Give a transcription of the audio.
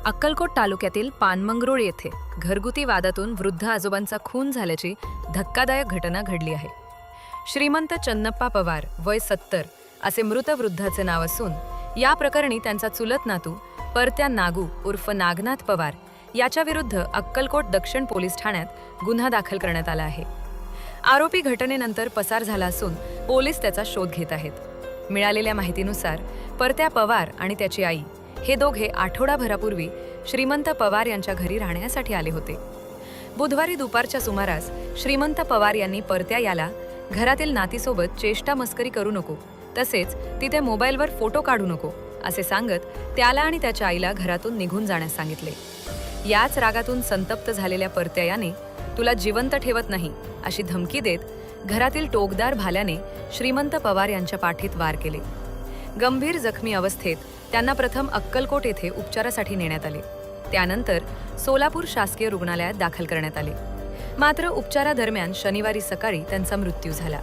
अक्कलकोट तालुक्यातील पानमंगरूळ येथे घरगुती वादातून वृद्ध आजोबांचा खून झाल्याची धक्कादायक घटना घडली आहे. श्रीमंत चन्नप्पा पवार वय 70 असे मृत वृद्धाचे नाव असून या प्रकरणी त्यांचा चुलत नातू परत्या नागू उर्फ नागनाथ पवार याच्या विरुद्ध अक्कलकोट दक्षिण पोलीस ठाण्यात गुन्हा दाखल करण्यात आला आहे. आरोपी घटनेनंतर पसार झाला असून पोलीस त्याचा शोध घेत आहेत. मिळालेल्या माहितीनुसार परत्या पवार आणि त्याची आई हे दोघे आठवडाभरापूर्वी श्रीमंत पवार यांच्या घरी राहण्यासाठी आले होते. बुधवारी दुपारच्या सुमारास श्रीमंत पवार यांनी परत्या याला घरातील नातीसोबत चेष्टा मस्करी करू नको, तसेच तिथे मोबाईलवर फोटो काढू नको असे सांगत त्याला आणि त्याच्या आईला घरातून निघून जाण्यास सांगितले. याच रागातून संतप्त झालेल्या परत्या याने तुला जिवंत ठेवत नाही अशी धमकी देत घरातील टोकदार भाल्याने श्रीमंत पवार यांच्या पाठीत वार केले. गंभीर जखमी अवस्थेत त्यांना प्रथम अक्कलकोट येथे उपचारासाठी नेण्यात आले. त्यानंतर सोलापूर शासकीय रुग्णालयात दाखल करण्यात आले. मात्र उपचारादरम्यान शनिवारी सकाळी त्यांचा मृत्यू झाला.